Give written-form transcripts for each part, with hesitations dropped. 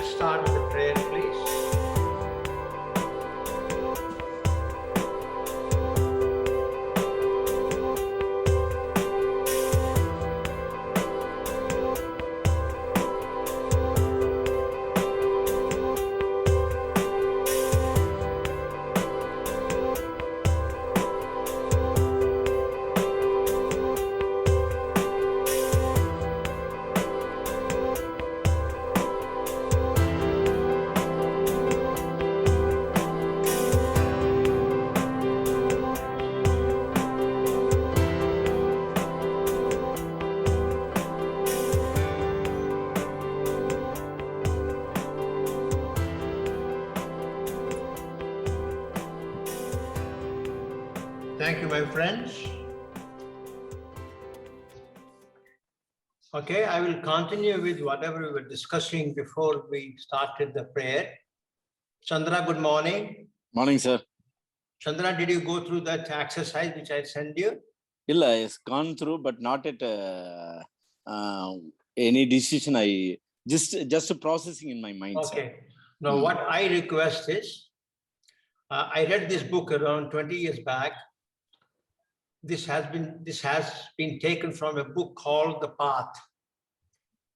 Let's start with the prayer, please. Thank you, my friends. Okay, I will continue with whatever we were discussing before we started the prayer. Chandra, good morning. Morning, sir. Chandra, did you go through that exercise which I sent you? Illa, it's gone through, but not at any decision. I just processing in my mind. Okay. Sir. Now, what I request is, I read this book around 20 years back. This has been taken from a book called The Path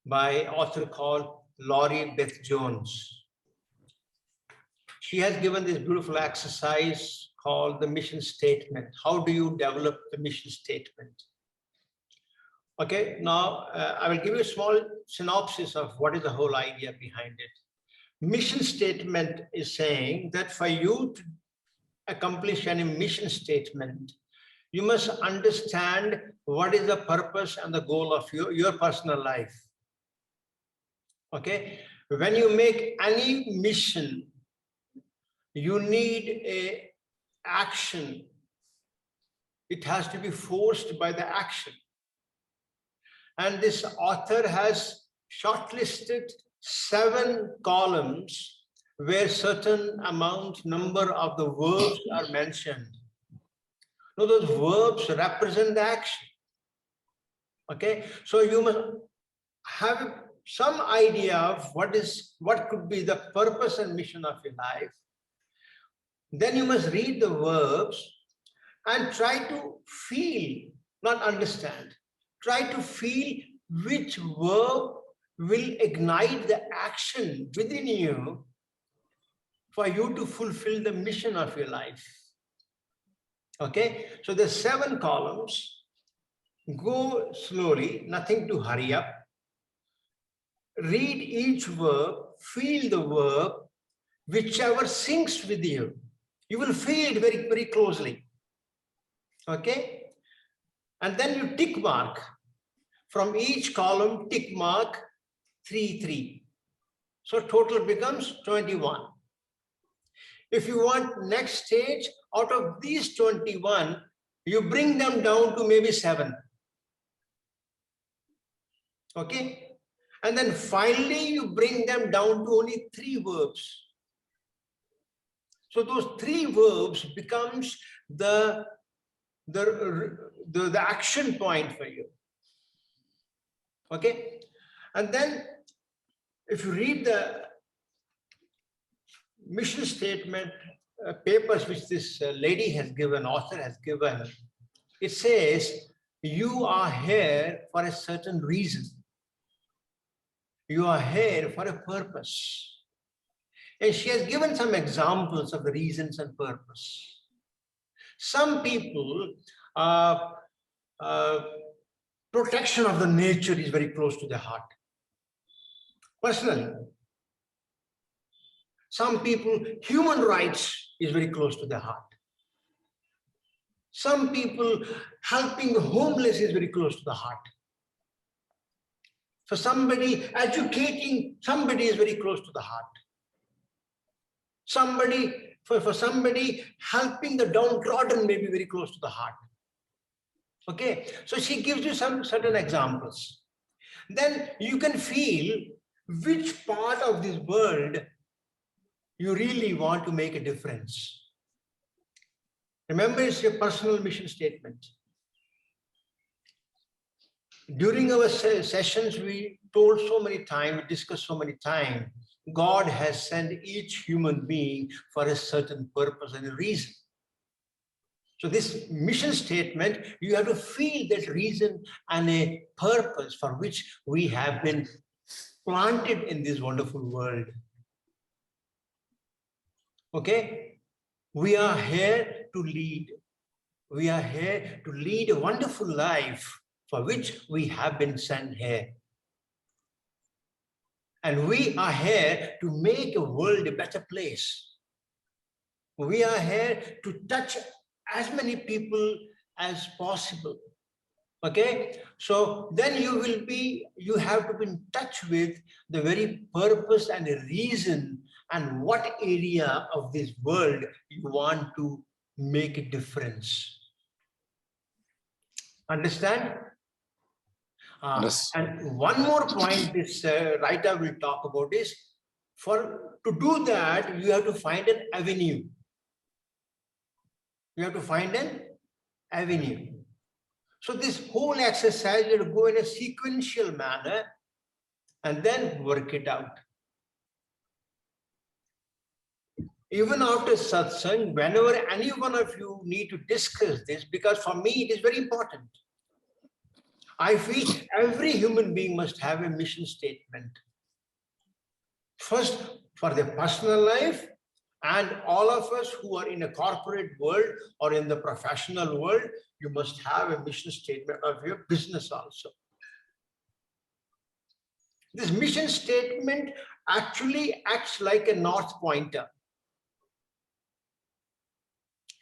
by author called Laurie Beth Jones. She has given this beautiful exercise called the mission statement. How do you develop the mission statement? Okay, now I will give you a small synopsis of what is the whole idea behind it. Mission statement is saying that for you to accomplish any mission statement, you must understand what is the purpose and the goal of your personal life. Okay, when you make any mission, you need an action. It has to be forced by the action. And this author has shortlisted 7 columns where certain number of the verbs are mentioned. Now, those verbs represent the action. Okay, so you must have some idea of what could be the purpose and mission of your life. Then you must read the verbs and try to feel, not understand. Try to feel which verb will ignite the action within you for you to fulfill the mission of your life. Okay, so the 7 columns. Go slowly, nothing to hurry up. Read each verb, feel the verb, whichever syncs with you. You will feel it very, very closely. Okay, and then you tick mark. From each column, tick mark 3, 3. So total becomes 21. If you want next stage, out of these 21, you bring them down to maybe 7. Okay? And then finally, you bring them down to only 3 verbs. So those 3 verbs becomes the action point for you. Okay? And then if you read the mission statement papers which this lady has given, author has given, it says, you are here for a certain reason. You are here for a purpose. And she has given some examples of the reasons and purpose. Some people, protection of the nature is very close to their heart. Personally. Some people, human rights is very close to their heart. Some people, helping the homeless is very close to the heart. For somebody, educating somebody is very close to the heart. For somebody, helping the downtrodden may be very close to the heart. Okay, so she gives you some certain examples. Then you can feel which part of this world you really want to make a difference. Remember, it's your personal mission statement. During our sessions, we told so many times, we discussed so many times God has sent each human being for a certain purpose and a reason. So this mission statement, you have to feel that reason and a purpose for which we have been planted in this wonderful world. Okay? We are here to lead. We are here to lead a wonderful life for which we have been sent here. And we are here to make a world a better place. We are here to touch as many people as possible. Okay, so then you have to be in touch with the very purpose and the reason and what area of this world you want to make a difference. Understand? Yes. And one more point this writer will talk about is, to do that, you have to find an avenue. You have to find an avenue. So this whole exercise will go in a sequential manner and then work it out. Even after satsang, whenever any one of you need to discuss this, because for me it is very important. I feel every human being must have a mission statement. First, for their personal life, and all of us who are in a corporate world or in the professional world, you must have a mission statement of your business also. This mission statement actually acts like a north pointer,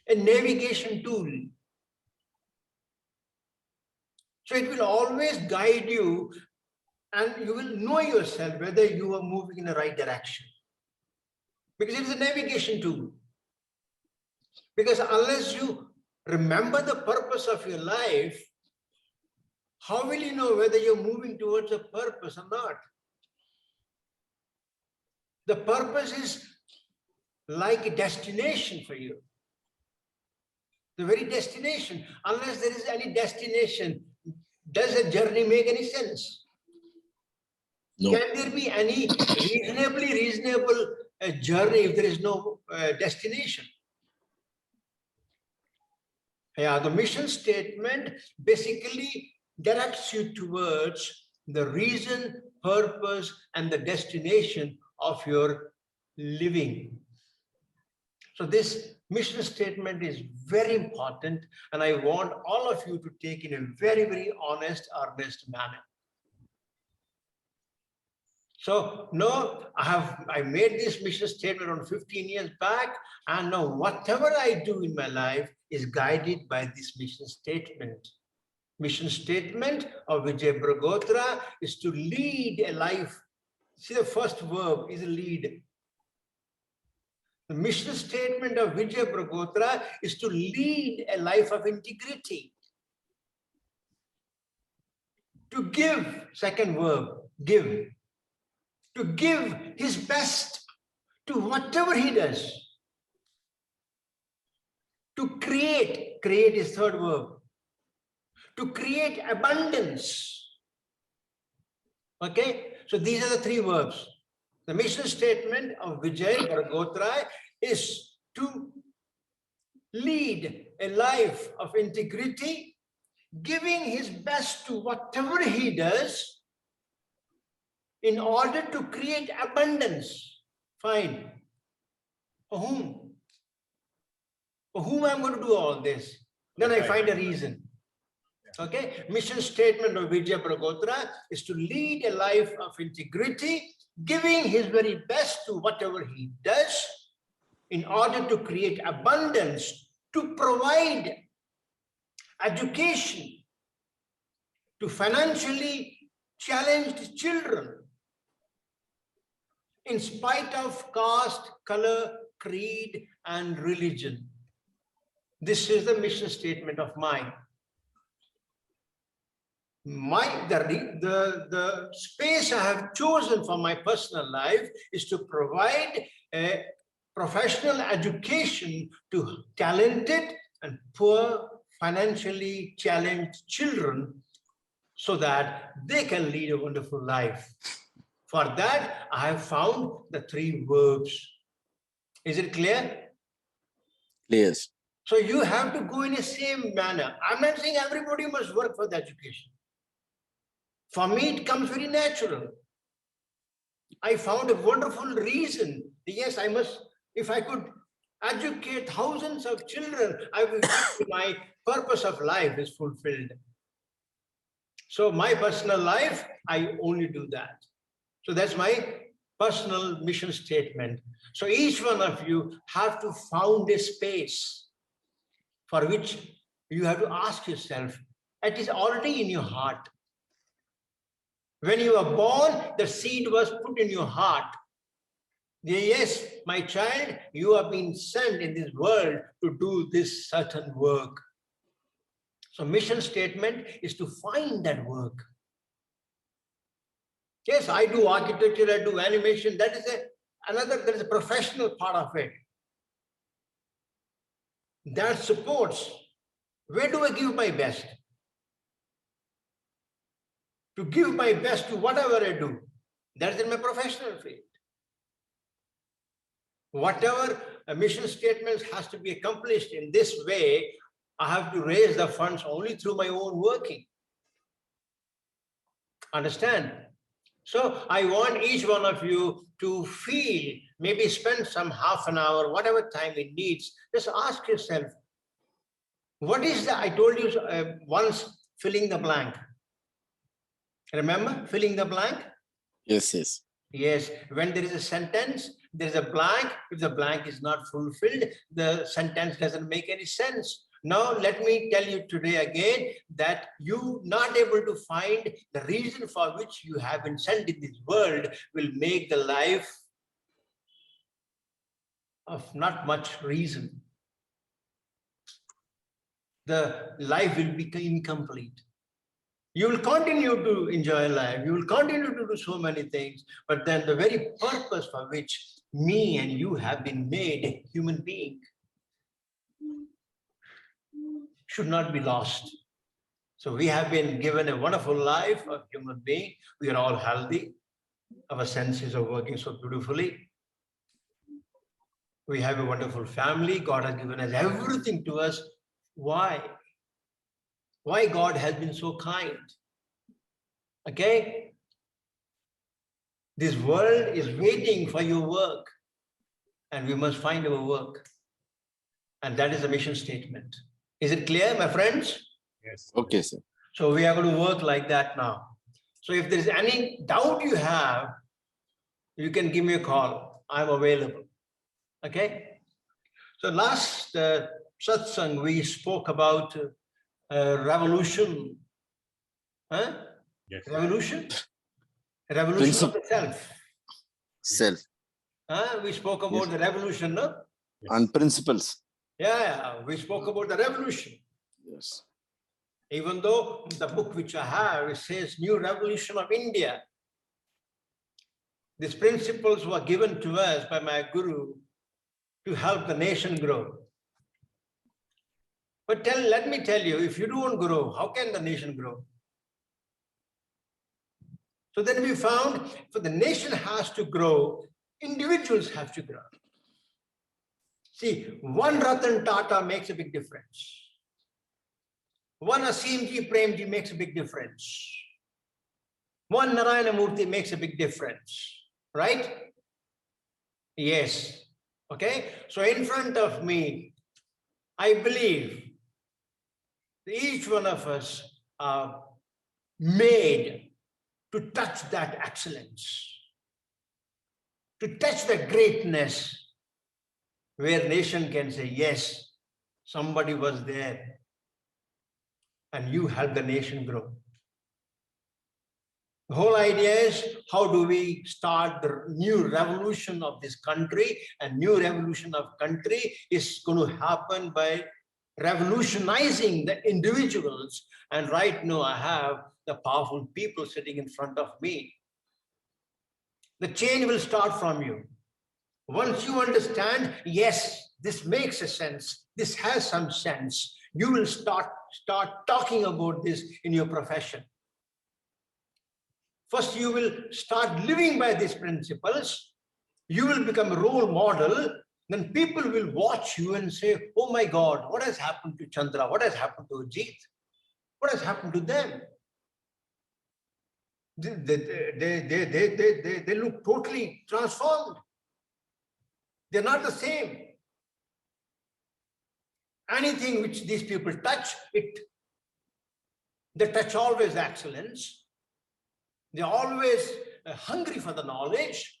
a navigation tool. So it will always guide you and you will know yourself whether you are moving in the right direction. Because it is a navigation tool. Because unless you remember the purpose of your life, how will you know whether you're moving towards a purpose or not? The purpose is like a destination for you. The very destination. Unless there is any destination, does a journey make any sense? No. Can there be any reasonable journey if there is no destination? Yeah, the mission statement basically directs you towards the reason, purpose, and the destination of your living. So this mission statement is very important, and I want all of you to take in a very, very honest, earnest manner. So no, I made this mission statement on 15 years back, and now whatever I do in my life is guided by this mission statement. Mission statement of Vijay Bragotra is to lead a life. See, the first verb is lead. The mission statement of Vijay Bragotra is to lead a life of integrity. To give, second verb, give. To give his best to whatever he does. To create, create is third verb. To create abundance. Okay, so these are the three verbs. The mission statement of Vijay Bragotra is to lead a life of integrity, giving his best to whatever he does in order to create abundance. Fine. For whom? For whom I'm going to do all this? Then I find a reason. Okay, mission statement of Vijay Bragotra is to lead a life of integrity, giving his very best to whatever he does in order to create abundance, to provide education to financially challenged children in spite of caste, color, creed, and religion. This is the mission statement of mine. The space I have chosen for my personal life is to provide a professional education to talented and poor, financially challenged children so that they can lead a wonderful life. For that, I have found the 3 verbs. Is it clear? Yes. So you have to go in the same manner. I'm not saying everybody must work for the education. For me, it comes very natural. I found a wonderful reason. Yes, I must, if I could educate thousands of children, I will feel my purpose of life is fulfilled. So my personal life, I only do that. So that's my personal mission statement. So each one of you have to found a space for which you have to ask yourself, it is already in your heart. When you were born, the seed was put in your heart. Yes, my child, you have been sent in this world to do this certain work. So mission statement is to find that work. Yes, I do architecture, I do animation. That is there is a professional part of it. That supports. Where do I give my best? To give my best to whatever I do. That is in my professional field. Whatever a mission statement has to be accomplished in this way, I have to raise the funds only through my own working. Understand? So I want each one of you to feel, maybe spend some half an hour, whatever time it needs. Just ask yourself, what is the, I told you once, filling the blank. Remember filling the blank? Yes, yes. Yes, when there is a sentence, there is a blank. If the blank is not fulfilled, the sentence doesn't make any sense. Now, let me tell you today again that you not able to find the reason for which you have been sent in this world will make the life of not much reason. The life will become incomplete. You will continue to enjoy life. You will continue to do so many things, but then the very purpose for which me and you have been made a human being should not be lost. So we have been given a wonderful life of human being. We are all healthy. Our senses are working so beautifully. We have a wonderful family. God has given us everything to us. Why? Why God has been so kind? Okay? This world is waiting for your work, and we must find our work. And that is the mission statement. Is it clear, my friends? Yes. Okay, sir. So we are going to work like that now. So if there is any doubt you have, you can give me a call. I'm available. Okay? So last satsang, we spoke about revolution. Huh? Yes. Revolution? Revolution of the self. Self We spoke about Yes. the revolution, no? and principles. Yeah, we spoke about the revolution. Yes. Even though the book which I have, it says New Revolution of India. These principles were given to us by my guru to help the nation grow. But let me tell you, if you don't grow, how can the nation grow? So then we found for the nation has to grow, individuals have to grow. See, one Ratan Tata makes a big difference. One Asimji Premji makes a big difference. One Narayana Murthy makes a big difference, right? Yes. Okay. So in front of me, I believe each one of us are made to touch that excellence, to touch the greatness where nation can say, yes, somebody was there and you helped the nation grow. The whole idea is how do we start the new revolution of this country, and new revolution of country is going to happen by revolutionizing the individuals. And right now I have the powerful people sitting in front of me. The change will start from you. Once you understand, yes, this makes a sense, this has some sense, you will start talking about this in your profession. First, you will start living by these principles. You will become a role model. Then people will watch you and say, oh my God, what has happened to Chandra? What has happened to Ajit? What has happened to them? They look totally transformed. They're not the same. Anything which these people touch, they touch always excellence. They're always hungry for the knowledge.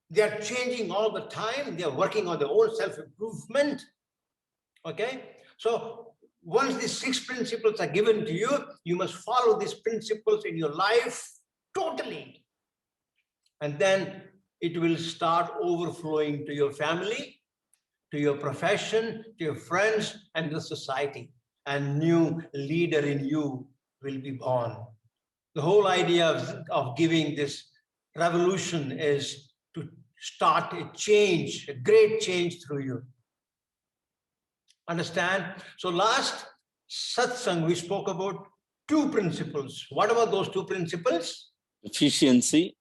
They are changing all the time. They are working on their own self-improvement. Okay? So once these 6 principles are given to you, you must follow these principles in your life totally. And then it will start overflowing to your family, to your profession, to your friends, and the society. And new leader in you will be born. The whole idea of giving this revolution is to start a change, a great change through you. Understand? So last satsang, we spoke about 2 principles. What about those 2 principles? Efficiency.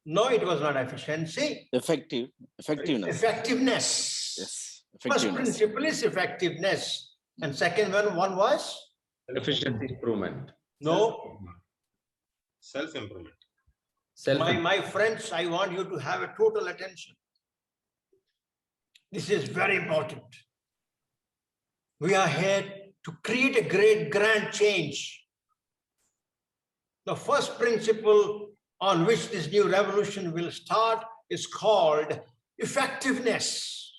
No, it was not efficiency. Effectiveness. Effectiveness. Yes. First principle is effectiveness. And second one was? Efficiency improvement. No. Self-improvement. My friends, I want you to have a total attention. This is very important. We are here to create a great grand change. The first principle on which this new revolution will start is called effectiveness.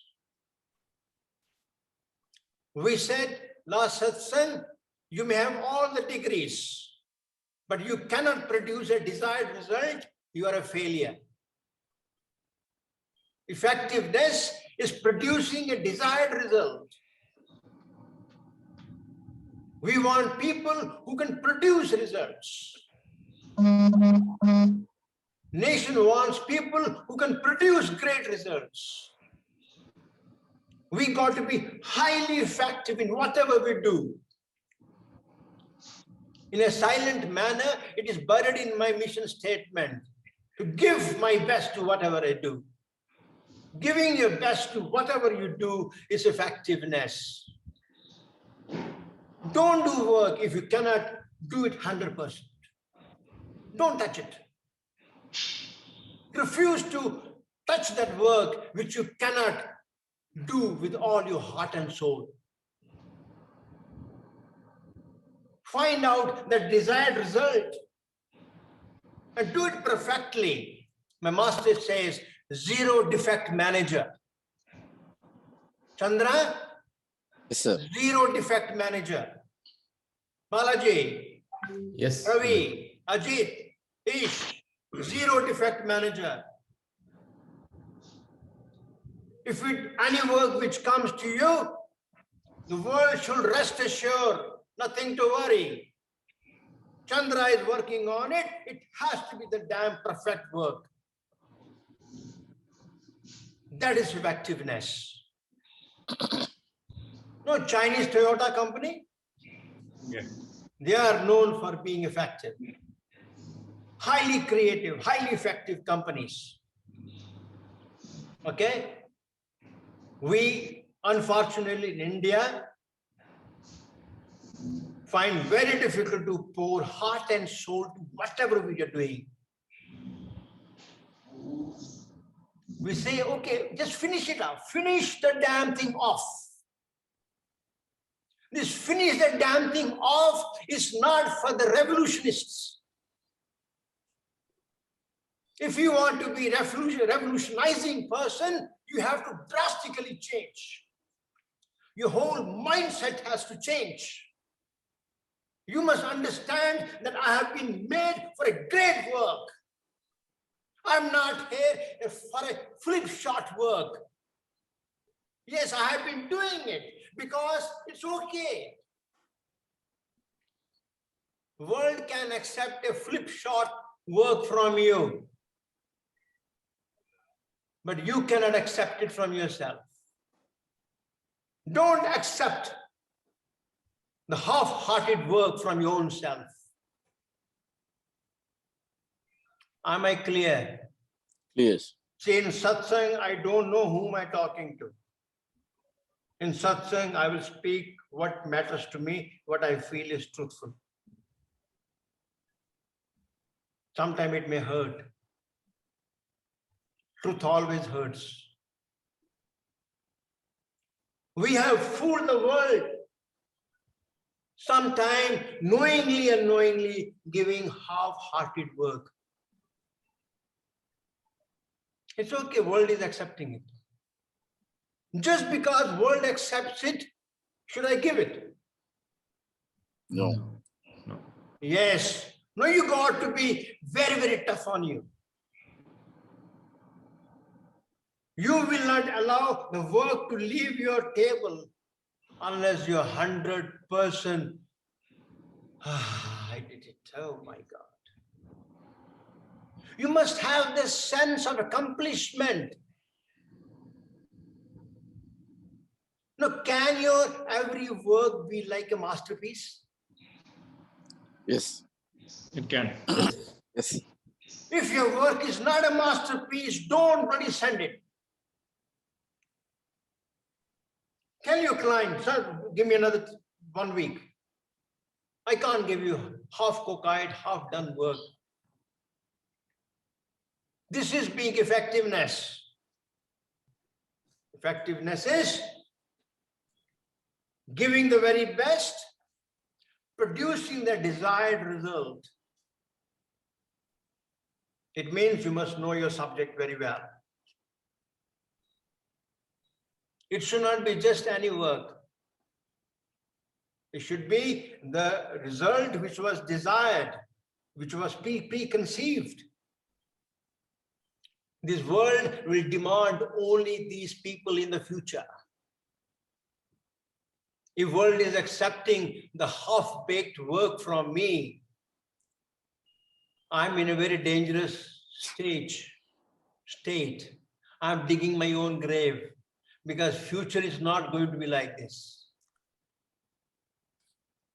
We said last satsang, you may have all the degrees, but you cannot produce a desired result, you are a failure. Effectiveness is producing a desired result. We want people who can produce results. Nation wants people who can produce great results. We got to be highly effective in whatever we do. In a silent manner, it is buried in my mission statement to give my best to whatever I do. Giving your best to whatever you do is effectiveness. Don't do work if you cannot do it 100%. Don't touch it. Refuse to touch that work which you cannot do with all your heart and soul. Find out the desired result and do it perfectly. My master says, 0 defect manager. Chandra? Yes, sir. 0 defect manager. Balaji? Yes. Ravi? Ajit? Ish? 0 defect manager. If any work which comes to you, the world should rest assured, nothing to worry. Chandra is working on it, it has to be the damn perfect work. That is effectiveness. No, Chinese Toyota company? Yes. They are known for being effective. Highly creative, highly effective companies. Okay? We, unfortunately, in India, find very difficult to pour heart and soul to whatever we are doing. We say, okay, just finish it up. Finish the damn thing off. This finish the damn thing off is not for the revolutionists. If you want to be a revolutionizing person, you have to drastically change. Your whole mindset has to change. You must understand that I have been made for a great work. I'm not here for a flip shot work. Yes, I have been doing it because it's okay. The world can accept a flip shot work from you, but you cannot accept it from yourself. Don't accept the half-hearted work from your own self. Am I clear? Yes. See, in satsang, I don't know whom I'm talking to. In satsang, I will speak what matters to me, what I feel is truthful. Sometimes it may hurt. Truth always hurts. We have fooled the world. Sometimes knowingly and unknowingly giving half-hearted work. It's okay, world is accepting it. Just because world accepts it, should I give it? No. No. Yes. No, you got to be very, very tough on you. You will not allow the work to leave your table unless you're 100%. I did it. Oh my God. You must have this sense of accomplishment. Now, can your every work be like a masterpiece? Yes. It can. Yes. If your work is not a masterpiece, don't bloody send it. Tell your client, sir, give me another 1 week. I can't give you half cooked, half done work. This is being effectiveness. Effectiveness is giving the very best, producing the desired result. It means you must know your subject very well. It should not be just any work. It should be the result which was desired, which was preconceived. This world will demand only these people in the future. If world is accepting the half-baked work from me, I'm in a very dangerous state. I'm digging my own grave because future is not going to be like this.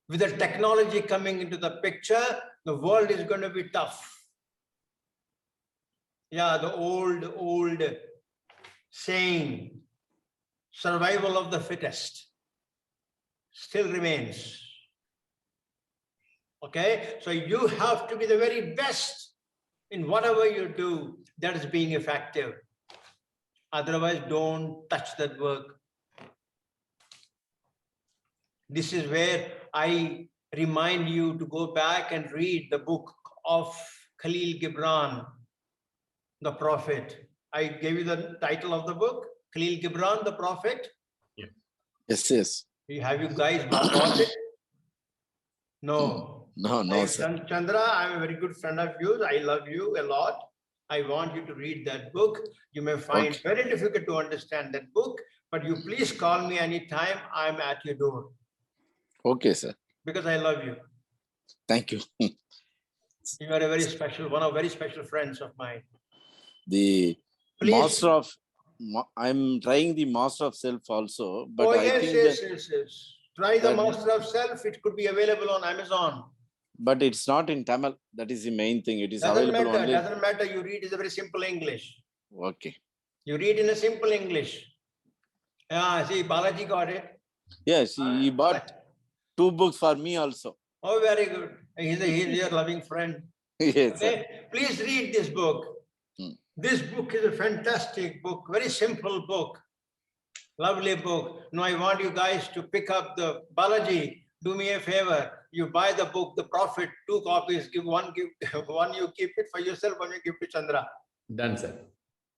With the technology coming into the picture, the world is going to be tough. Yeah, the old saying, survival of the fittest, still remains. Okay, so you have to be the very best in whatever you do that is being effective. Otherwise, don't touch that work. This is where I remind you to go back and read the book of Khalil Gibran, the prophet. I gave you the title of the book, Khalil Gibran, the prophet. Yes. Yes. Have you guys bought it? No. No, sir. Chandra, I'm a very good friend of yours. I love you a lot. I want you to read that book. You may find Okay. very difficult to understand that book, but you please call me anytime. I'm at your door Okay, sir. because I love you. Thank you. You are a very special, one of very special friends of mine. The Please. master of, I'm trying the master of self also, but I yes, think yes. Try the that- master of self. It could be available on Amazon. but it's not in Tamil. That is the main thing. It is Doesn't available matter. only. Doesn't matter. You read is a very simple English. Okay. You read in a simple English. Yeah, see, Balaji got it. Yes, he bought 2 books for me also. Oh, very good. He's your loving friend. Yes, sir. Okay, please read this book. This book is a fantastic book, very simple book, lovely book. Now I want you guys to pick up the Balaji. Do me a favor. You buy the book, The Prophet, 2 copies. Give one you keep it for yourself, one you give to Chandra. Done, sir.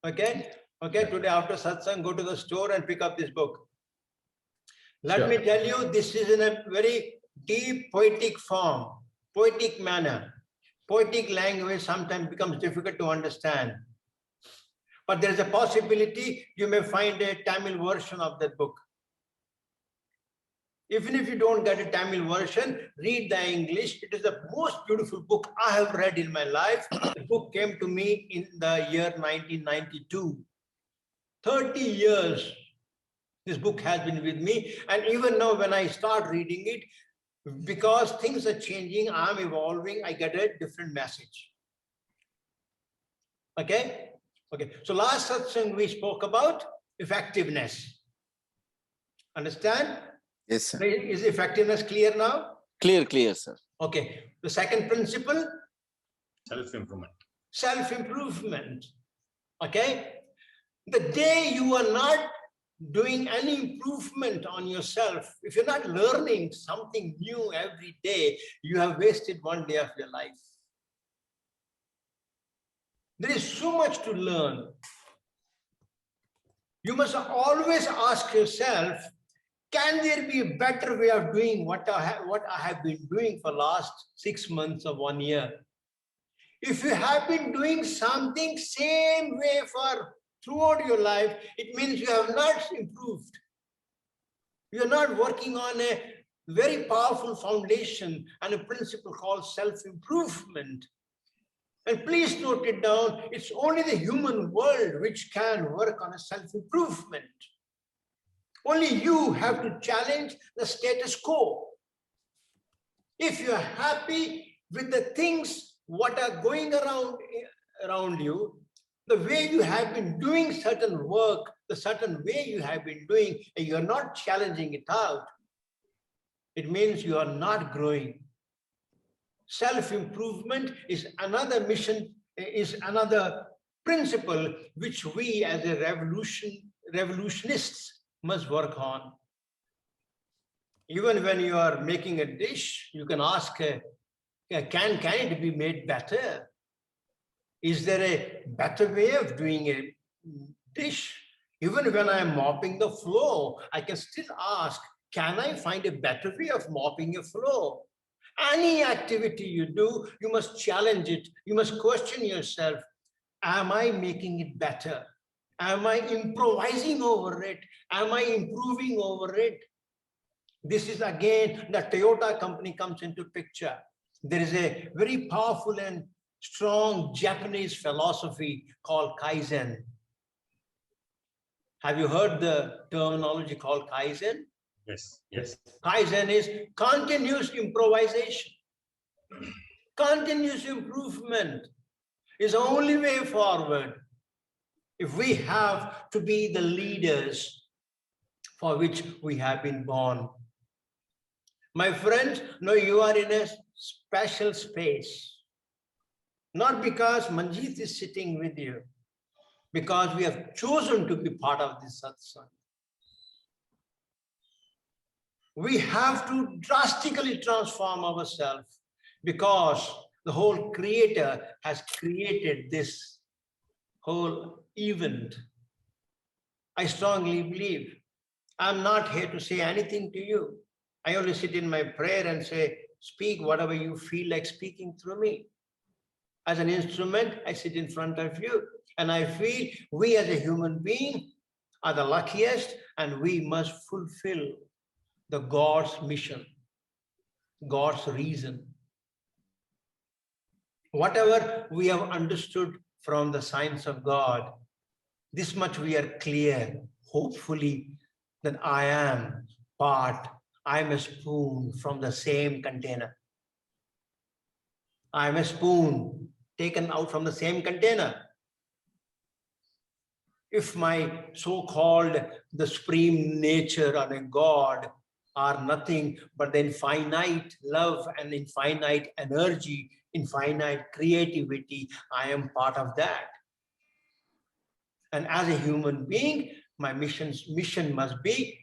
Okay. Today after satsang, go to the store and pick up this book. Let Sure. me tell you, this is in a very deep poetic form, poetic manner. Poetic language sometimes becomes difficult to understand. But there is a possibility you may find a Tamil version of that book. Even if you don't get a Tamil version, read the English. It is the most beautiful book I have read in my life. The book came to me in the year 1992. 30 years. This book has been with me. And even now when I start reading it, because things are changing, I'm evolving, I get a different message. Okay? Okay. So last satsang we spoke about effectiveness. Understand? Yes, sir. Is effectiveness clear now? Clear, sir. Okay. The second principle, Self-improvement. self-improvement. Okay? The day you are not doing any improvement on yourself, if you're not learning something new every day, you have wasted one day of your life. There is so much to learn. You must always ask yourself, can there be a better way of doing what I have been doing for last 6 months or 1 year? If you have been doing something same way for throughout your life, it means you have not improved. You are not working on a very powerful foundation and a principle called self-improvement. And please note it down, it's only the human world which can work on a self-improvement. Only you have to challenge the status quo. If you are happy with the things what are going around you, the way you have been doing certain work, the certain way you have been doing, and you're not challenging it out, it means you are not growing. Self-improvement is another mission, is another principle which we as a revolutionists must work on. Even when you are making a dish, you can ask, can it be made better? Is there a better way of doing a dish? Even when I'm mopping the floor, I can still ask, can I find a better way of mopping a floor? Any activity you do, you must challenge it. You must question yourself. Am I making it better? Am I improvising over it? Am I improving over it? This is again, the Toyota company comes into picture. There is a very powerful and strong Japanese philosophy called Kaizen. Have you heard the terminology called Kaizen? Yes, yes. Kaizen is continuous improvisation. Continuous improvement is the only way forward if we have to be the leaders for which we have been born. My friends, no, you are in a special space. Not because Manjeet is sitting with you, because we have chosen to be part of this satsang. We have to drastically transform ourselves because the whole Creator has created this whole event. I strongly believe. I'm not here to say anything to you. I only sit in my prayer and say, speak whatever you feel like speaking through me. As an instrument, I sit in front of you and I feel we as a human being are the luckiest and we must fulfill the God's mission, God's reason. Whatever we have understood from the science of God, this much we are clear, hopefully, that I am a spoon from the same container. I am a spoon taken out from the same container. If my so-called the supreme nature or a God are nothing but the infinite love and infinite energy, infinite creativity, I am part of that. And as a human being, my mission must be,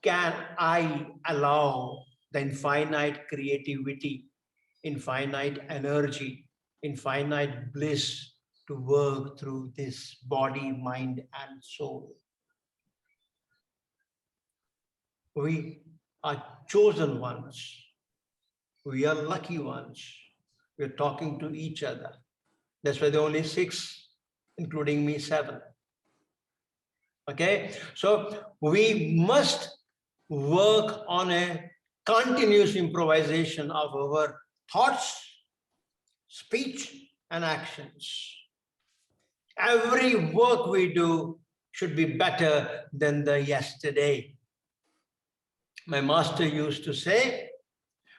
can I allow the infinite creativity, infinite energy, infinite bliss to work through this body, mind, and soul? We are chosen ones. We are lucky ones. We're talking to each other. That's why there are only 6, including me, 7. Okay, so we must work on a continuous improvisation of our thoughts, speech, and actions. Every work we do should be better than the yesterday. My master used to say,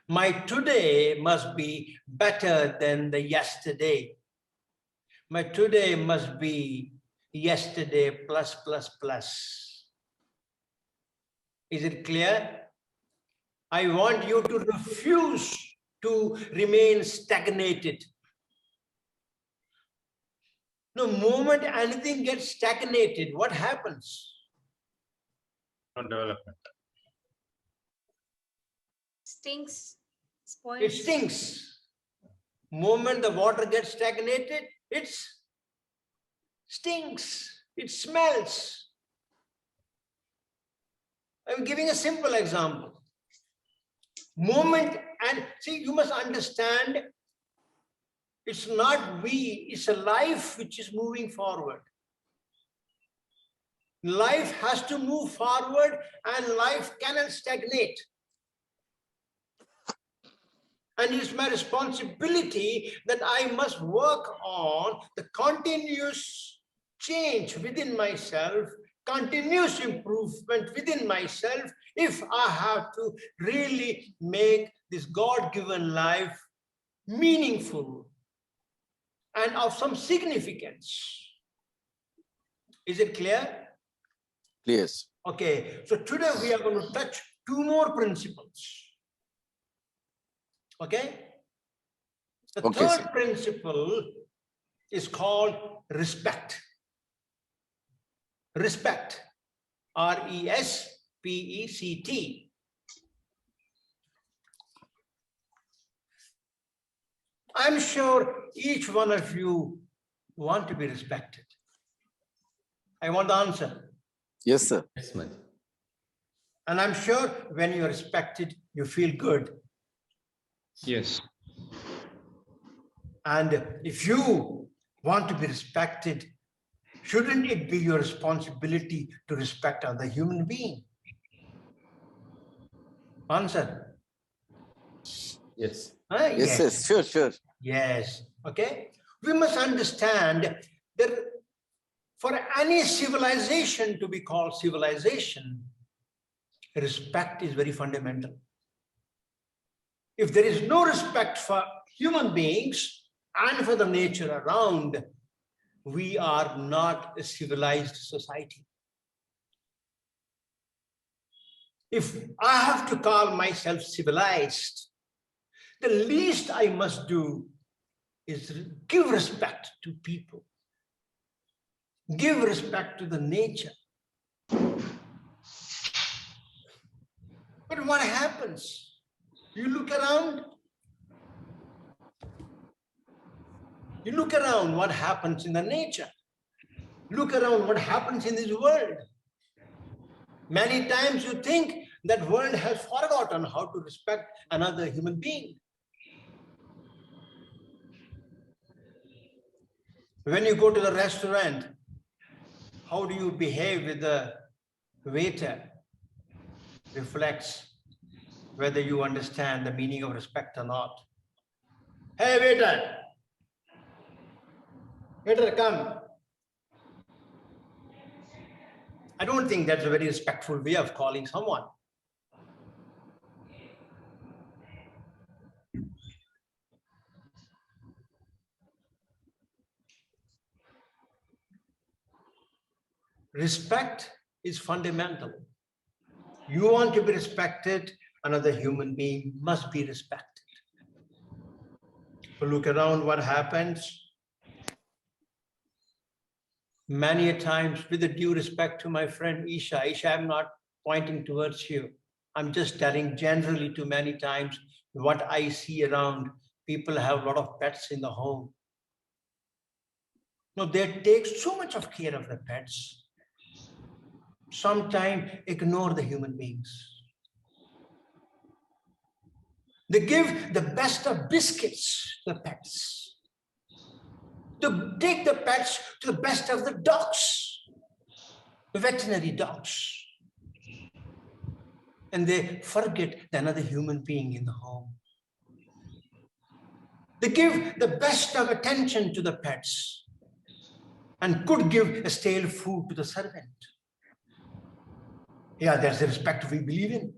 my today must be better than the yesterday. My today must be yesterday plus, plus, plus. Is it clear? I want you to refuse to remain stagnated. The moment anything gets stagnated, what happens? No development. Stinks. It Spoils. stinks. Moment the water gets stagnated, it stinks. It smells. I'm giving a simple example. Moment, and see, you must understand, it's not we, it's a life which is moving forward. Life has to move forward and life cannot stagnate. And it's my responsibility that I must work on the continuous change within myself, continuous improvement within myself, if I have to really make this God-given life meaningful and of some significance. Is it clear? Yes. Okay, so today we are going to touch two more principles. Okay? The Okay, third sir. principle is called respect. Respect. R-E-S-P-E-C-T. I'm sure each one of you want to be respected. I want the answer. Yes, sir. Yes, Maji. And I'm sure when you're respected, you feel good. Yes. And if you want to be respected, shouldn't it be your responsibility to respect other human being? Answer. Yes. Yes, yes, sure, sure. Yes. Okay. We must understand that for any civilization to be called civilization, respect is very fundamental. If there is no respect for human beings and for the nature around, we are not a civilized society. If I have to call myself civilized, the least I must do is give respect to people. Give respect to the nature. But what happens? You look around. You look around what happens in the nature. Look around what happens in this world. Many times you think that world has forgotten how to respect another human being. When you go to the restaurant, how do you behave with the waiter? Reflects whether you understand the meaning of respect or not. Hey, waiter! Waiter, come. I don't think that's a very respectful way of calling someone. Respect is fundamental. You want to be respected, another human being must be respected. So look around what happens. Many a times, with the due respect to my friend Isha, I'm not pointing towards you. I'm just telling generally to many times what I see around. People have a lot of pets in the home. No, they take so much of care of the pets. Sometimes ignore the human beings. They give the best of biscuits to the pets. To take the pets to the best of the dogs, the veterinary dogs. And they forget another human being in the home. They give the best of attention to the pets and could give a stale food to the servant. Yeah, that's the respect we believe in.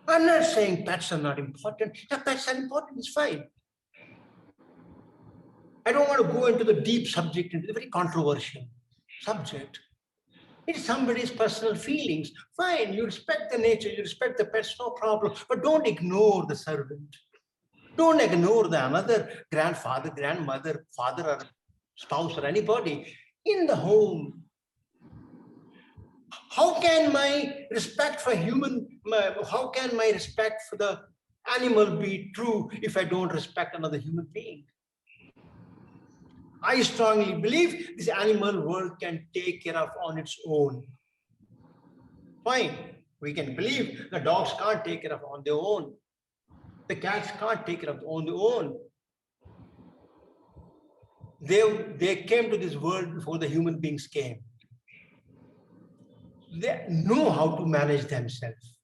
I'm not saying pets are not important. Yeah, pets are important, it's fine. I don't want to go into the deep subject, into the very controversial subject. It's somebody's personal feelings. Fine, you respect the nature, you respect the pets, no problem. But don't ignore the servant. Don't ignore the another grandfather, grandmother, father, or spouse, or anybody in the home. How can my respect for how can my respect for the animal be true if I don't respect another human being? I strongly believe this animal world can take care of on its own. Fine, we can believe the dogs can't take care of on their own. The cats can't take care of on their own. They came to this world before the human beings came. They know how to manage themselves.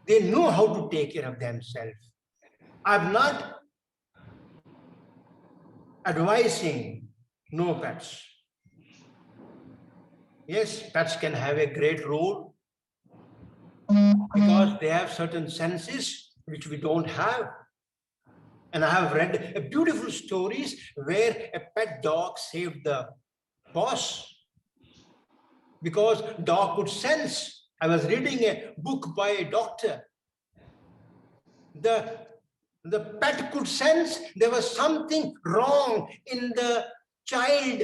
They know how to take care of themselves. I'm not advising no pets. Yes, pets can have a great role because they have certain senses which we don't have. And I have read beautiful stories where a pet dog saved the boss because dog could sense. I was reading a book by a doctor. The pet could sense there was something wrong in the child.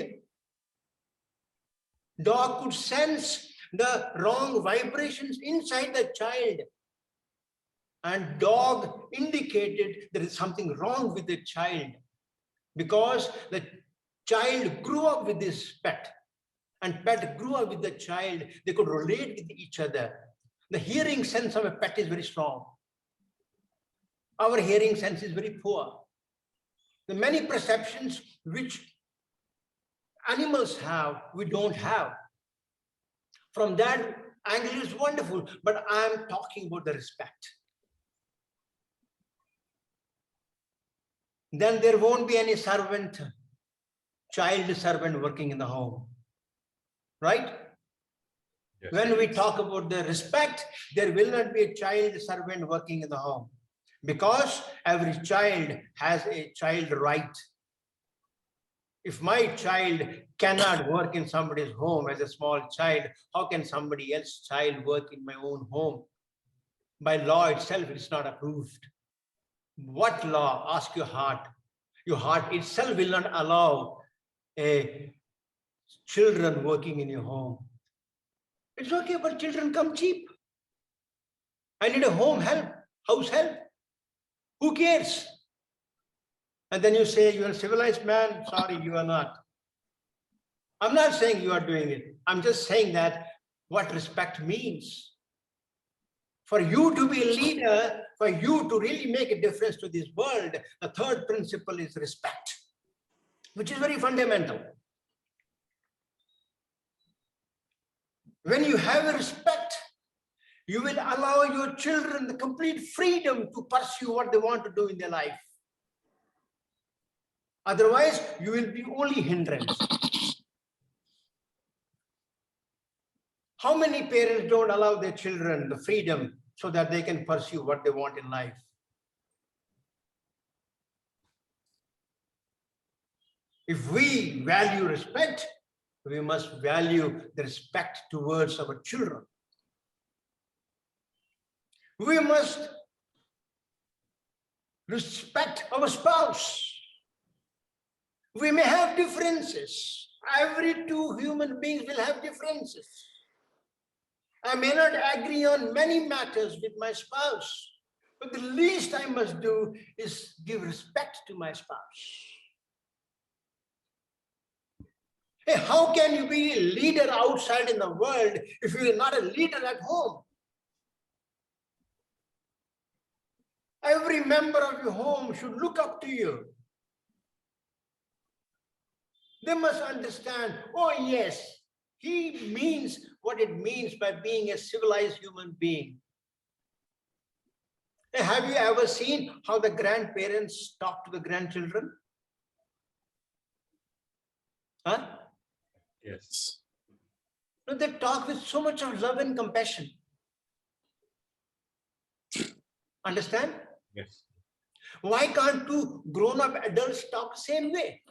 Dog could sense the wrong vibrations inside the child. And dog indicated there is something wrong with the child because the child grew up with this pet and pet grew up with the child. They could relate with each other. The hearing sense of a pet is very strong. Our hearing sense is very poor. The many perceptions which animals have, we don't have. From that angle is wonderful, but I'm talking about the respect. Then there won't be any servant, child servant working in the home, right? Yes. When we talk about the respect, there will not be a child servant working in the home because every child has a child right. If my child cannot work in somebody's home as a small child, how can somebody else's child work in my own home? By law itself, it's not approved. What law? Ask your heart. Your heart itself will not allow a children working in your home. It's okay, but children come cheap. I need a home help, house help. Who cares? And then you say you are a civilized man. Sorry, you are not. I'm not saying you are doing it. I'm just saying that what respect means. For you to be a leader, for you to really make a difference to this world, the third principle is respect, which is very fundamental. When you have a respect, you will allow your children the complete freedom to pursue what they want to do in their life. Otherwise, you will be only hindrance. How many parents don't allow their children the freedom so that they can pursue what they want in life? If we value respect, we must value the respect towards our children. We must respect our spouse. We may have differences. Every two human beings will have differences. I may not agree on many matters with my spouse, but the least I must do is give respect to my spouse. Hey, how can you be a leader outside in the world if you are not a leader at home? Every member of your home should look up to you. They must understand, oh yes, he means what it means by being a civilized human being. Have you ever seen how the grandparents talk to the grandchildren? Huh? Yes. No, they talk with so much of love and compassion. Understand? Yes. Why can't two grown-up adults talk the same way?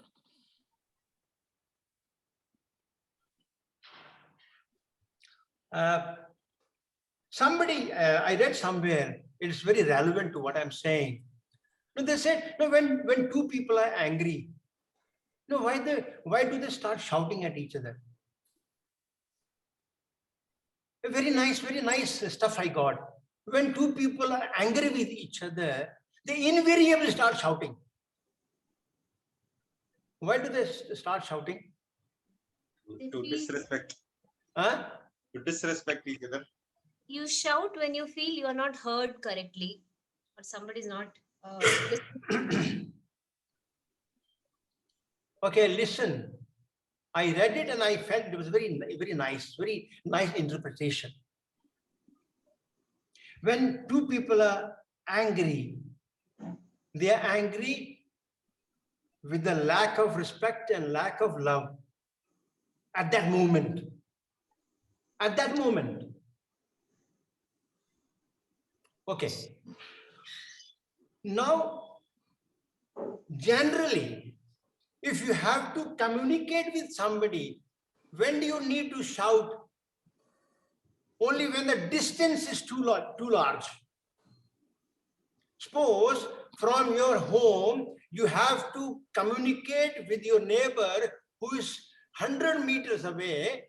Somebody, I read somewhere, it's very relevant to what I'm saying. No, they said, no, when two people are angry, no, why do they start shouting at each other? Very nice stuff I got. When two people are angry with each other, they invariably start shouting. Why do they start shouting? To disrespect. Huh? To disrespect each other. You shout when you feel you are not heard correctly, or somebody is not listening. Okay, listen. I read it and I felt it was very nice interpretation. When two people are angry, they are angry with the lack of respect and lack of love at that moment. At that moment. Okay. Now, generally, if you have to communicate with somebody, when do you need to shout? Only when the distance is too large. Suppose from your home, you have to communicate with your neighbor who is 100 meters away.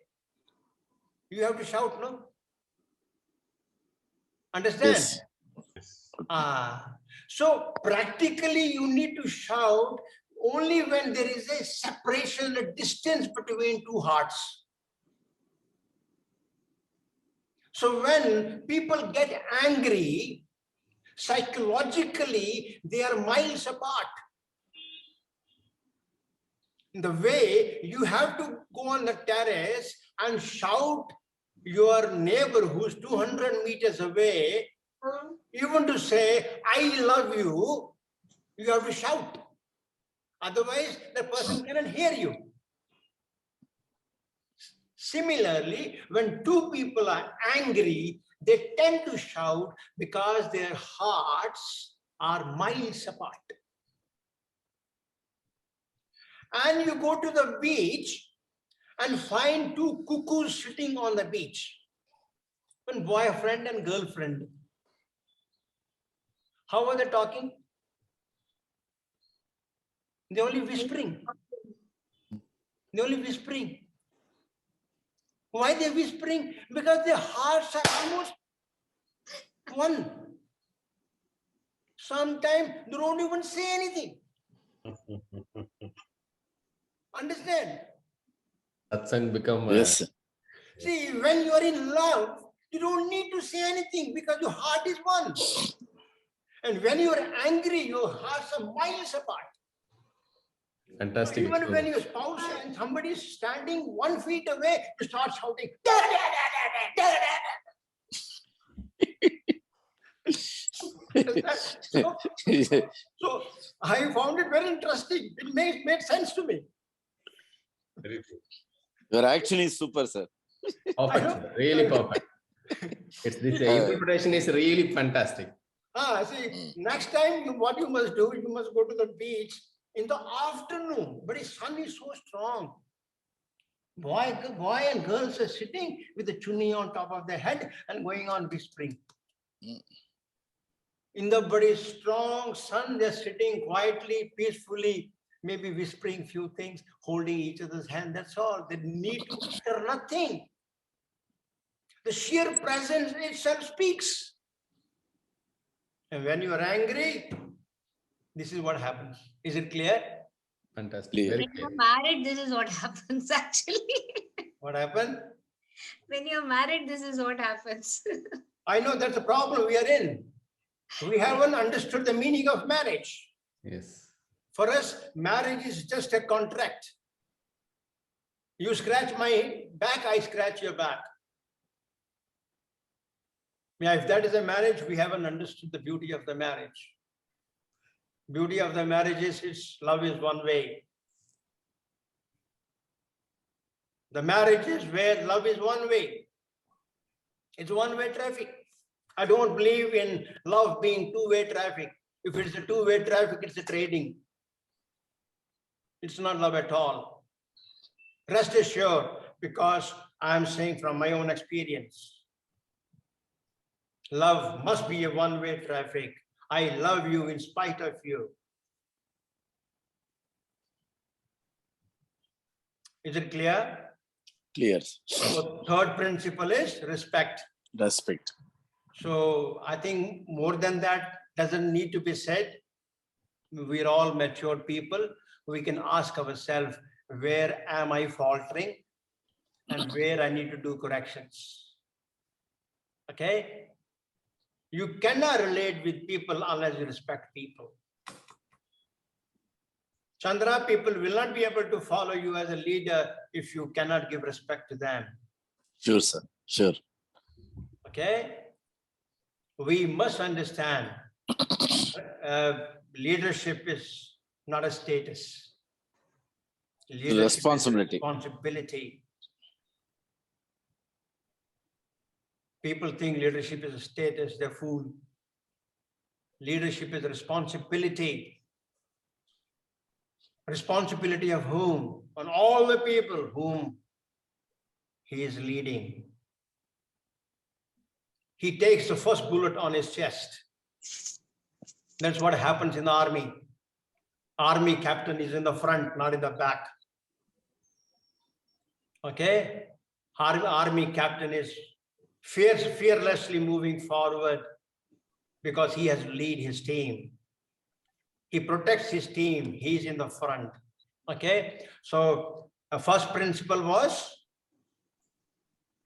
You have to shout, no? Understand? Yes. So practically you need to shout only when there is a separation, a distance between two hearts. So when people get angry, psychologically, they are miles apart. In the way you have to go on the terrace and shout your neighbor who's 200 meters away, even to say, I love you, you have to shout. Otherwise, the person cannot hear you. Similarly, when two people are angry, they tend to shout because their hearts are miles apart. And you go to the beach and find two cuckoos sitting on the beach, one boyfriend and girlfriend. How are they talking? They're only whispering. They're only whispering. Why they're whispering? Because their hearts are almost one. Sometimes they don't even say anything. Understand? Satsang become Yes. See, when you are in love, you don't need to say anything because your heart is one. And when you are angry, your hearts are miles apart. fantastic. Even when explanation. your spouse and somebody is standing 1 feet away, you start shouting. So I found it very interesting. It made sense to me. Very true. You're actually super, sir. Perfect, sir. Really perfect. It's this interpretation is really fantastic. See, next time what you must do, you must go to the beach in the afternoon, but the sun is so strong. Boy and girls are sitting with the chunni on top of their head and going on whispering. In the very strong sun, they're sitting quietly, peacefully, maybe whispering few things, holding each other's hand. That's all. They need to utter nothing. The sheer presence itself speaks. And when you are angry, this is what happens. Is it clear? Fantastic. Clear. Very When clear. you're married, this is what happens actually. What happened? When you're married, this is what happens. I know that's the problem we are in. We haven't understood the meaning of marriage. Yes. For us, marriage is just a contract. You scratch my back, I scratch your back. Yeah, if that is a marriage, we haven't understood the beauty of the marriage. Beauty of the marriage is love is one way. The marriage is where love is one way. It's one-way traffic. I don't believe in love being two-way traffic. If it's a two-way traffic, it's a trading. It's not love at all. Rest assured, because I'm saying from my own experience. Love must be a one-way traffic. I love you in spite of you. Is it clear? Clear. So third principle is respect. Respect. So I think more than that doesn't need to be said. We're all mature people. We can ask ourselves, where am I faltering and where I need to do corrections? Okay? You cannot relate with people unless you respect people. Chandra, people will not be able to follow you as a leader if you cannot give respect to them. Sure, sir. Sure. Okay? We must understand leadership is not a status. Leadership is a Responsibility. responsibility. People think leadership is a status, they're fooled. Leadership is a responsibility. Responsibility of whom? On all the people whom he is leading. He takes the first bullet on his chest. That's what happens in the army. Army captain is in the front, not in the back. Okay? Army captain is fearlessly moving forward because he has to lead his team. He protects his team. He's in the front. Okay? So the first principle was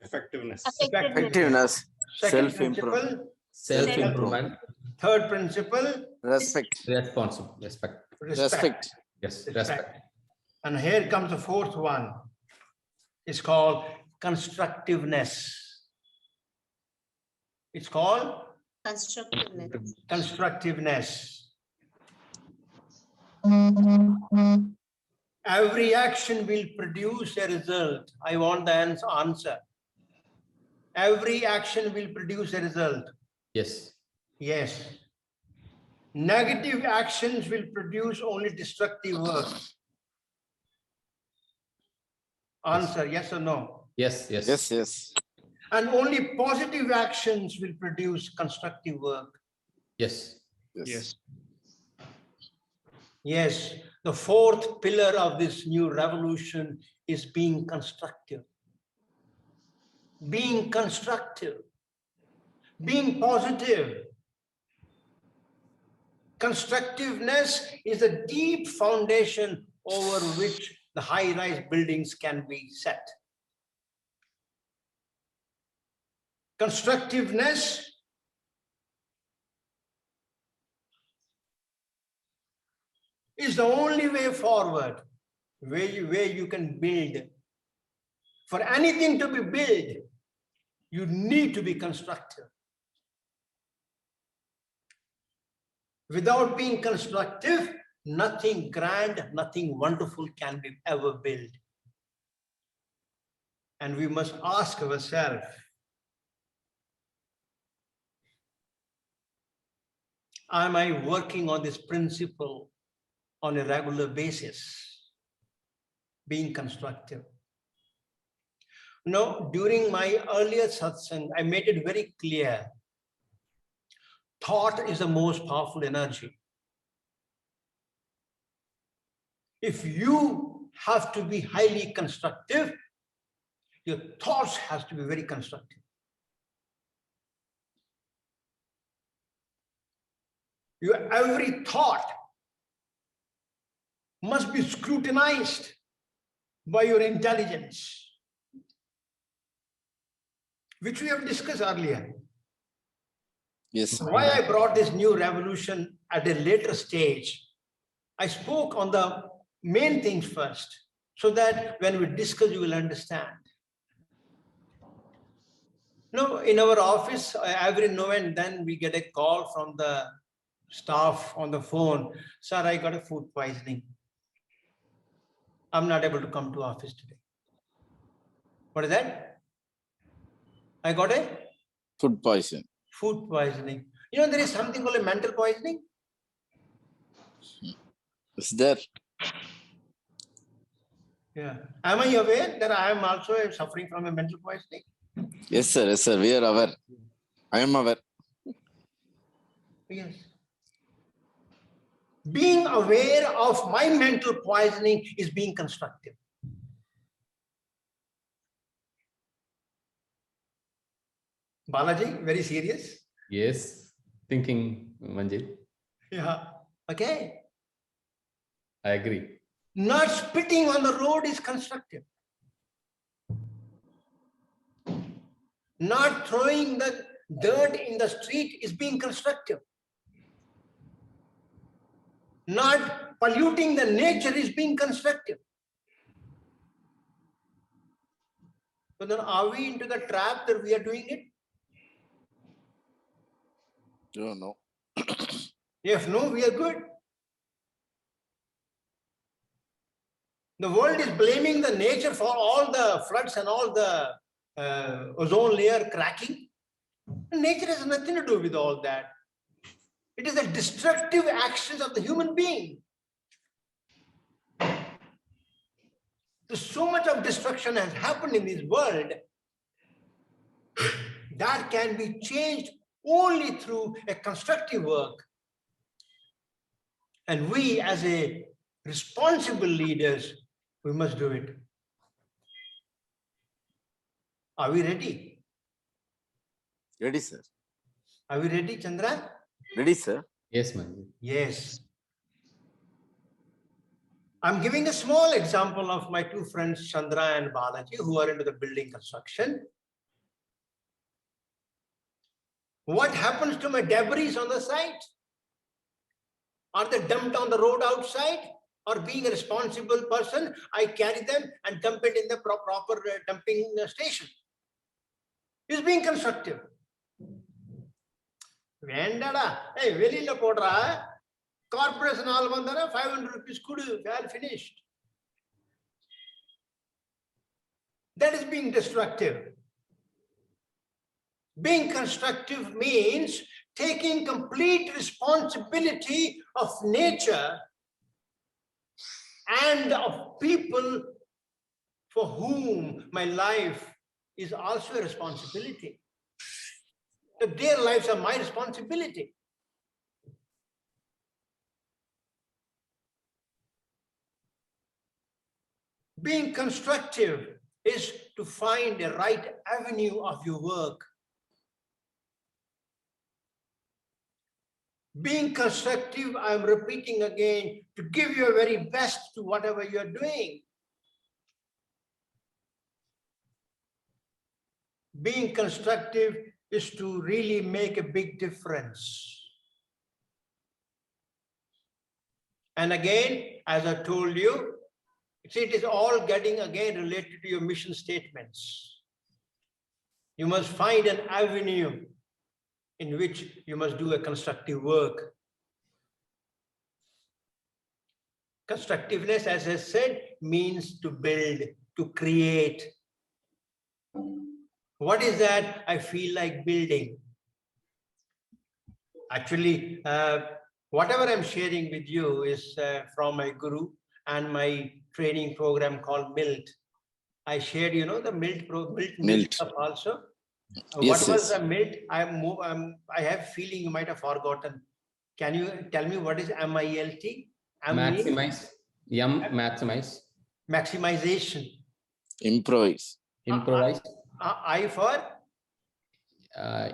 Effectiveness. Effectiveness. second Self-improvement. principle, Self-improvement. third principle, Respect. Responsible. Respect. respect. Yes. Respect. Respect. And here comes the fourth one. It's called constructiveness. It's called Constructiveness. constructiveness. Every action will produce a result. I want the answer. Every action will produce a result. Yes. Yes. Negative actions will produce only destructive work. Answer, yes or no? Yes. Yes. Yes, yes. And only positive actions will produce constructive work. Yes. Yes. Yes, the fourth pillar of this new revolution is being constructive. Being constructive. Being positive. Constructiveness is a deep foundation over which the high-rise buildings can be set. Constructiveness is the only way forward where you can build. For anything to be built, you need to be constructive. Without being constructive, nothing grand, nothing wonderful can be ever built. And we must ask ourselves, am I working on this principle on a regular basis? Being constructive. No, during my earlier satsang, I made it very clear. Thought is the most powerful energy. If you have to be highly constructive, your thoughts has to be very constructive. Your every thought must be scrutinized by your intelligence, which we have discussed earlier. Yes. Why I brought this new revolution at a later stage, I spoke on the main things first, so that when we discuss, you will understand. No, in our office, every now and then we get a call from the staff on the phone. Sir, I got a food poisoning. I'm not able to come to office today. What is that? I got a Food poison. food poisoning. You know, there is something called a mental poisoning. Is there? Yeah. Am I aware that I am also suffering from a mental poisoning? Yes, sir. Yes, sir. We are aware. I am aware. Yes. Being aware of my mental poisoning is being constructive. Balaji, very serious? Yes, thinking, Manjit. Yeah. Okay. I agree. Not spitting on the road is constructive. Not throwing the dirt in the street is being constructive. Not polluting the nature is being constructive. But then are we into the trap that we are doing it? Oh, no. If no, we are good. The world is blaming the nature for all the floods and all the ozone layer cracking. Nature has nothing to do with all that. It is the destructive actions of the human being. So much of destruction has happened in this world that can be changed only through a constructive work. And we as a responsible leaders, we must do it. Are we ready? Ready, sir. Are we ready, Chandra? Ready, sir. Yes, Manjit. Yes. I'm giving a small example of my two friends, Chandra and Balaji, who are into the building construction. What happens to my debris on the site? Are they dumped on the road outside? Or being a responsible person, I carry them and dump it in the proper dumping station? It's being constructive. Vendada, hey, velila podra, corporation all vandana, 500 rupees kudu, well finished. That is being destructive. Being constructive means taking complete responsibility of nature and of people for whom my life is also a responsibility. That their lives are my responsibility. Being constructive is to find the right avenue of your work. Being constructive, I'm repeating again, to give your very best to whatever you're doing. Being constructive is to really make a big difference. And again, as I told you, it is all getting again related to your mission statements. You must find an avenue in which you must do a constructive work. Constructiveness, as I said, means to build, to create. What is that? I feel like building. Actually, whatever I'm sharing with you is from my guru and my training program called MILT. I shared, you know, the MILT stuff also. Yes, What was yes. the MILT? I have feeling you might have forgotten. Can you tell me what is MILT? Maximize. Maximize. Maximization. Improvise. Improvise. I for?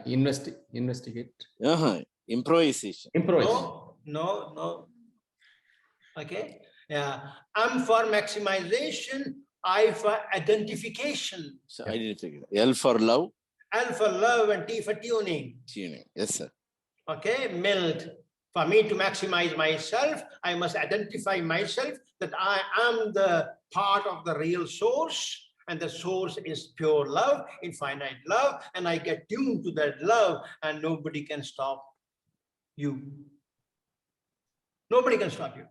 Investigate. Improvisation. Improvise. No. Okay. Yeah. M for maximization. I for identification. So identification. L for love. L for love and T for tuning. Tuning. Yes, sir. Okay. MILT. For me to maximize myself, I must identify myself that I am the part of the real source. And the source is pure love, infinite love. And I get tuned to that love and nobody can stop you. Nobody can stop you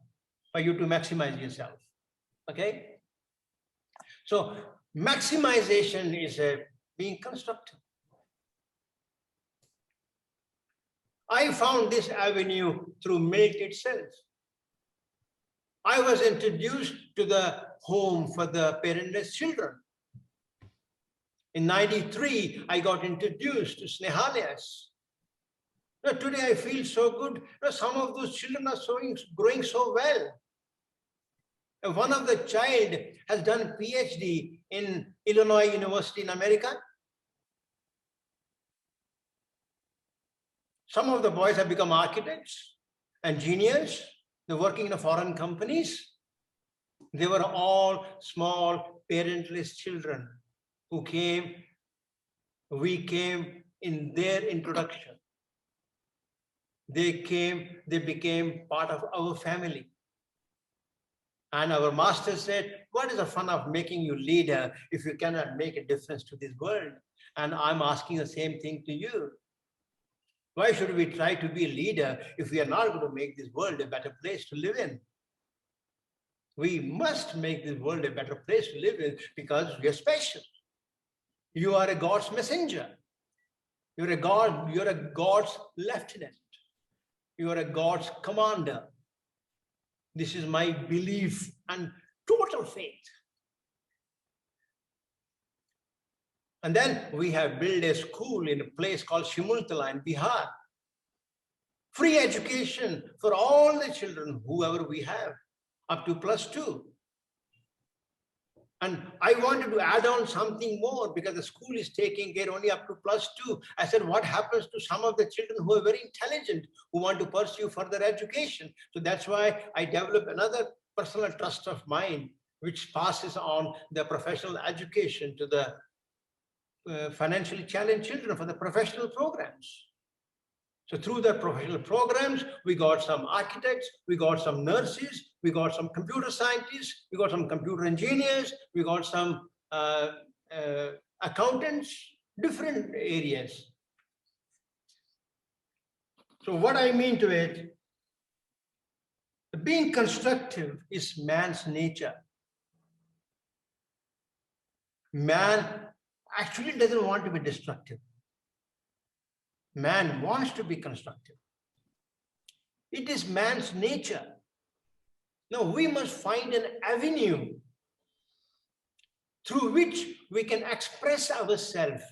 for you to maximize yourself. Okay. So maximization is being constructive. I found this avenue through MILT itself. I was introduced to the home for the parentless children. In '93, I got introduced to Snehalayas. Now, today I feel so good. Now, some of those children are growing so well. And one of the child has done PhD in Illinois University in America. Some of the boys have become architects, engineers. They're working in foreign companies. They were all small parentless children who came, we came in their introduction. They became part of our family. And our master said, what is the fun of making you leader if you cannot make a difference to this world? And I'm asking the same thing to you. Why should we try to be a leader if we are not going to make this world a better place to live in? We must make this world a better place to live in because we are special. You are a God's messenger. You're a God's lieutenant. You are a God's commander. This is my belief and total faith. And then we have built a school in a place called Shimultala in Bihar. Free education for all the children, whoever we have, up to +2. And I wanted to add on something more because the school is taking care only up to +2. I said, what happens to some of the children who are very intelligent, who want to pursue further education? So that's why I developed another personal trust of mine, which passes on the professional education to the financially challenged children for the professional programs. So through the professional programs, we got some architects, we got some nurses, we got some computer scientists, we got some computer engineers, we got some accountants, different areas. So what I mean to it, being constructive is man's nature. Man actually doesn't want to be destructive. Man wants to be constructive. It is man's nature. Now we must find an avenue through which we can express ourselves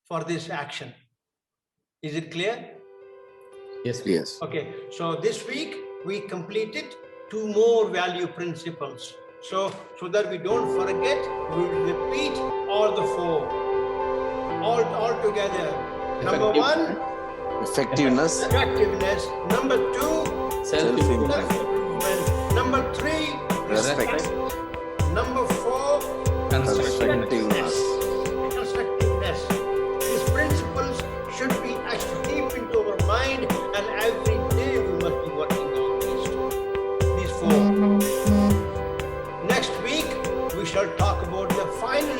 for this action. Is it clear? Yes. Yes. Okay, so this week we completed 2 more value principles. So that we don't forget, we will repeat all the 4. All together. Number 1, Effectiveness. effectiveness. Number 2, Self-improvement. self-improvement. Number 3, Respect. Number 4, Constructiveness. constructiveness. These principles should be etched deep into our mind, and every day we must be working on these 4. Next week, we shall talk about the final